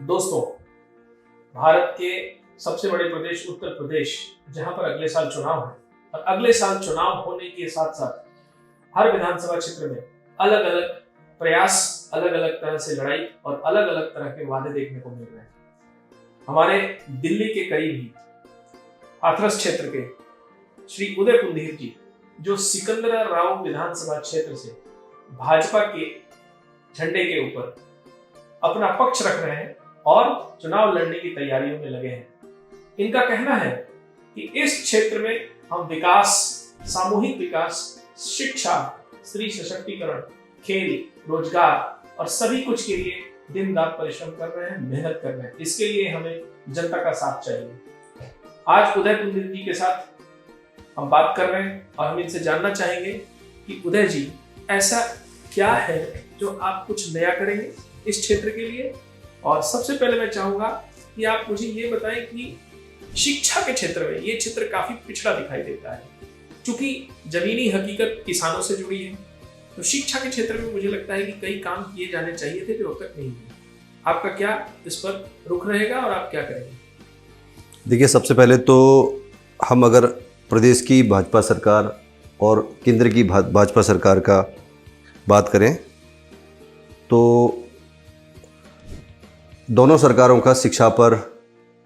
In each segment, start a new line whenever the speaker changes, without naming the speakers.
दोस्तों, भारत के सबसे बड़े प्रदेश उत्तर प्रदेश, जहां पर अगले साल चुनाव है और अगले साल चुनाव होने के साथ साथ हर विधानसभा क्षेत्र में अलग अलग प्रयास, अलग अलग तरह से लड़ाई और अलग अलग तरह के वादे देखने को मिल रहे हैं। हमारे दिल्ली के करीब ही हाथरस क्षेत्र के श्री उदय कुंदीर जी, जो सिकंदराराव विधानसभा क्षेत्र से भाजपा के झंडे के ऊपर अपना पक्ष रख रहे हैं और चुनाव लड़ने की तैयारियों में लगे हैं। इनका कहना है कि इस क्षेत्र में हम विकास, सामूहिक विकास, शिक्षा, स्त्री सशक्तिकरण, खेल, रोजगार और सभी कुछ के लिए दिन रात परिश्रम कर रहे हैं, मेहनत कर रहे हैं। इसके लिए हमें जनता का साथ चाहिए। आज उदय कुंदीर जी के साथ हम बात कर रहे हैं और हम इनसे जानना चाहेंगे कि उदय जी, ऐसा क्या है जो आप कुछ नया करेंगे इस क्षेत्र के लिए। और सबसे पहले मैं चाहूंगा कि आप मुझे ये बताएं कि शिक्षा के क्षेत्र में ये क्षेत्र काफी पिछड़ा दिखाई देता है, क्योंकि जमीनी हकीकत किसानों से जुड़ी है। तो शिक्षा के क्षेत्र में मुझे लगता है कि कई काम किए जाने चाहिए थे जो अब तक नहीं हुए। आपका क्या इस पर रुख रहेगा और आप क्या करेंगे?
देखिए, सबसे पहले तो हम अगर प्रदेश की भाजपा सरकार और केंद्र की भाजपा सरकार का बात करें तो दोनों सरकारों का शिक्षा पर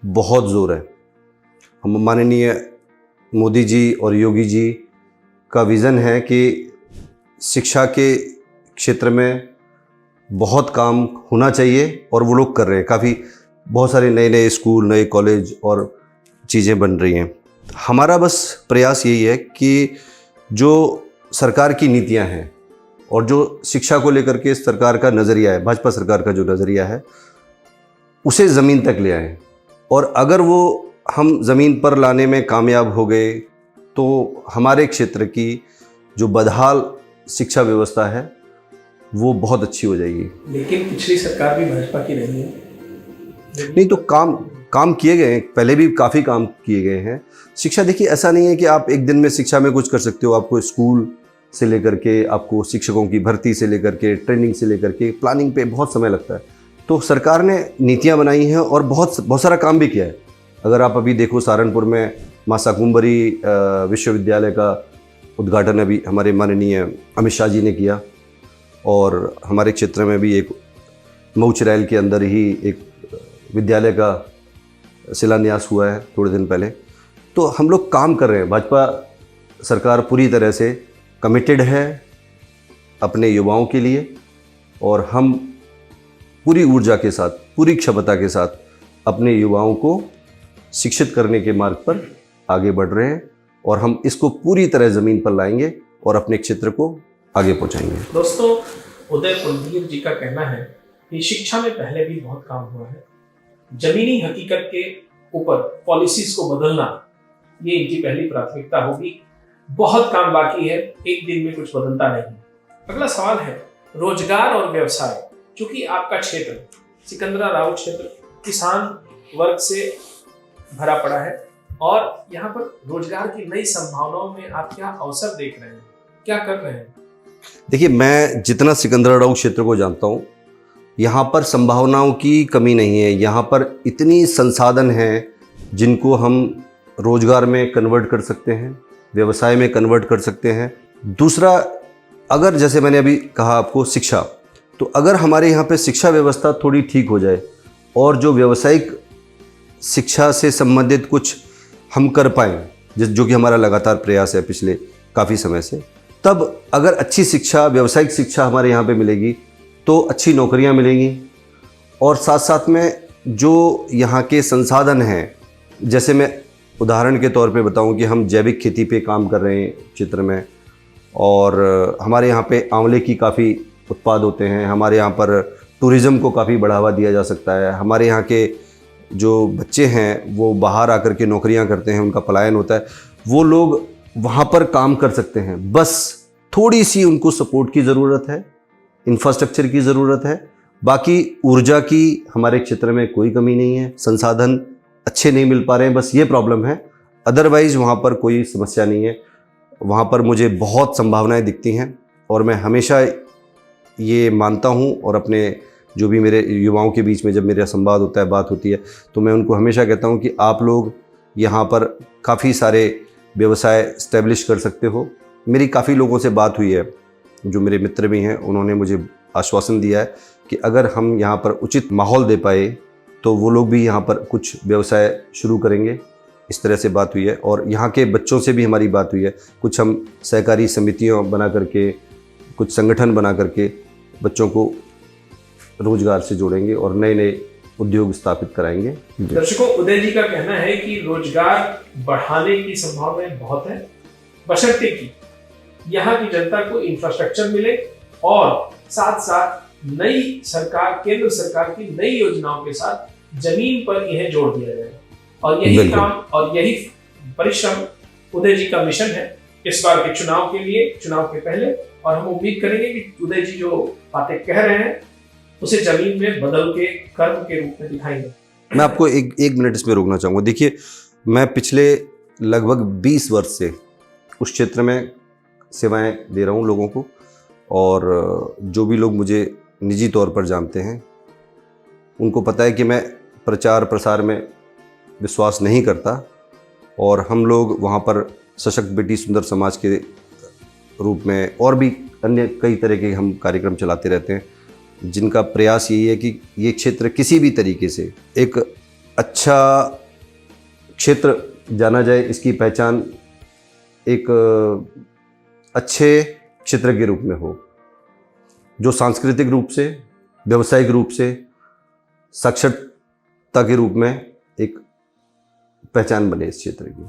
बहुत जोर है। हम माननीय मोदी जी और योगी जी का विज़न है कि शिक्षा के क्षेत्र में बहुत काम होना चाहिए और वो लोग कर रहे हैं। बहुत सारे नए नए स्कूल, नए कॉलेज और चीज़ें बन रही हैं। हमारा बस प्रयास यही है कि जो सरकार की नीतियां हैं और जो शिक्षा को लेकर के सरकार का नज़रिया है, भाजपा सरकार का जो नज़रिया है, उसे ज़मीन तक ले आएँ। और अगर वो हम ज़मीन पर लाने में कामयाब हो गए तो हमारे क्षेत्र की जो बदहाल शिक्षा व्यवस्था है वो बहुत अच्छी हो जाएगी।
लेकिन पिछली सरकार भी भाजपा की रही है।
नहीं तो काम किए गए हैं, पहले भी काफ़ी काम किए गए हैं। शिक्षा, देखिए, ऐसा नहीं है कि आप एक दिन में शिक्षा में कुछ कर सकते हो। आपको स्कूल से लेकर के, आपको शिक्षकों की भर्ती से लेकर के, ट्रेनिंग से लेकर के, प्लानिंग पे बहुत समय लगता है। तो सरकार ने नीतियां बनाई हैं और बहुत सारा काम भी किया है। अगर आप अभी देखो, सहारनपुर में मां शाकुंभरी विश्वविद्यालय का उद्घाटन अभी हमारे माननीय अमित शाह जी ने किया, और हमारे क्षेत्र में भी एक मऊ चिरैल के अंदर ही एक विद्यालय का शिलान्यास हुआ है थोड़े दिन पहले। तो हम लोग काम कर रहे हैं। भाजपा सरकार पूरी तरह से कमिटेड है अपने युवाओं के लिए, और हम पूरी ऊर्जा के साथ, पूरी क्षमता के साथ अपने युवाओं को शिक्षित करने के मार्ग पर आगे बढ़ रहे हैं, और हम इसको पूरी तरह ज़मीन पर लाएंगे और अपने क्षेत्र को आगे पहुंचाएंगे।
दोस्तों, उदय कुंदीर जी का कहना है कि शिक्षा में पहले भी बहुत काम हुआ है। जमीनी हकीकत के ऊपर पॉलिसीज को बदलना, ये इनकी पहली प्राथमिकता होगी। बहुत काम बाकी है, एक दिन में कुछ बदलता नहीं। अगला सवाल है रोजगार और व्यवसाय। क्योंकि आपका क्षेत्र सिकंदराराव क्षेत्र किसान वर्ग से भरा पड़ा है और यहाँ पर रोजगार की नई संभावनाओं में आप क्या अवसर देख रहे हैं, क्या कर रहे हैं?
देखिए, मैं जितना सिकंदराराव क्षेत्र को जानता हूँ, यहाँ पर संभावनाओं की कमी नहीं है। यहाँ पर इतनी संसाधन हैं जिनको हम रोजगार में कन्वर्ट कर सकते हैं, व्यवसाय में कन्वर्ट कर सकते हैं। दूसरा, अगर जैसे मैंने अभी कहा आपको शिक्षा, तो अगर हमारे यहाँ पे शिक्षा व्यवस्था थोड़ी ठीक हो जाए और जो व्यावसायिक शिक्षा से संबंधित कुछ हम कर पाएँ, जो कि हमारा लगातार प्रयास है पिछले काफ़ी समय से, तब अगर अच्छी शिक्षा, व्यावसायिक शिक्षा हमारे यहाँ पे मिलेगी तो अच्छी नौकरियाँ मिलेंगी। और साथ साथ में जो यहाँ के संसाधन हैं, जैसे मैं उदाहरण के तौर पे बताऊँ कि हम जैविक खेती पे काम कर रहे हैं क्षेत्र में, और हमारे यहाँ पे आंवले की काफ़ी उत्पाद होते हैं। हमारे यहाँ पर टूरिज़्म को काफ़ी बढ़ावा दिया जा सकता है। हमारे यहाँ के जो बच्चे हैं वो बाहर आकर के नौकरियाँ करते हैं, उनका पलायन होता है, वो लोग वहाँ पर काम कर सकते हैं। बस थोड़ी सी उनको सपोर्ट की ज़रूरत है, इंफ्रास्ट्रक्चर की ज़रूरत है। बाकी ऊर्जा की हमारे क्षेत्र में कोई कमी नहीं है, संसाधन अच्छे नहीं मिल पा रहे हैं, बस ये प्रॉब्लम है। अदरवाइज़ वहाँ पर कोई समस्या नहीं है। वहाँ पर मुझे बहुत संभावनाएं दिखती हैं और मैं हमेशा ये मानता हूँ और अपने जो भी मेरे युवाओं के बीच में जब मेरा संवाद होता है, बात होती है, तो मैं उनको हमेशा कहता हूँ कि आप लोग यहाँ पर काफ़ी सारे व्यवसाय स्टैब्लिश कर सकते हो। मेरी काफ़ी लोगों से बात हुई है, जो मेरे मित्र भी हैं, उन्होंने मुझे आश्वासन दिया है कि अगर हम यहाँ पर उचित माहौल दे पाए तो वो लोग भी यहाँ पर कुछ व्यवसाय शुरू करेंगे। इस तरह से बात हुई है। और यहाँ के बच्चों से भी हमारी बात हुई है। कुछ हम सहकारी समितियाँ बना करके, कुछ संगठन बना करके बच्चों को रोजगार से जोड़ेंगे और नए नए उद्योग स्थापित कराएंगे।
दर्शकों, उदय जी का कहना है कि रोजगार बढ़ाने की संभावनाएं बहुत है, बशर्ते कि यहाँ की जनता को इंफ्रास्ट्रक्चर मिले और साथ साथ नई सरकार, केंद्र सरकार की नई योजनाओं के साथ जमीन पर यह जोड़ दिया जाए। और यही काम और यही परिश्रम उदय जी का मिशन है इस बार के चुनाव के लिए, चुनाव के पहले। और हम उम्मीद करेंगे कि उदय जी जो बातें कह रहे हैं उसे जमीन में बदल के कर्म के रूप में दिखाएंगे।
मैं आपको एक मिनट इसमें रोकना चाहूँगा। देखिए, मैं पिछले लगभग 20 वर्ष से उस क्षेत्र में सेवाएं दे रहा हूँ लोगों को, और जो भी लोग मुझे निजी तौर पर जानते हैं उनको पता है कि मैं प्रचार प्रसार में विश्वास नहीं करता। और हम लोग वहाँ पर सशक्त बेटी सुंदर समाज के रूप में और भी अन्य कई तरह के हम कार्यक्रम चलाते रहते हैं, जिनका प्रयास यही है कि ये क्षेत्र किसी भी तरीके से एक अच्छा क्षेत्र जाना जाए, इसकी पहचान एक अच्छे क्षेत्र के रूप में हो, जो सांस्कृतिक रूप से, व्यावसायिक रूप से, साक्षरता के रूप में एक पहचान बने इस क्षेत्र की।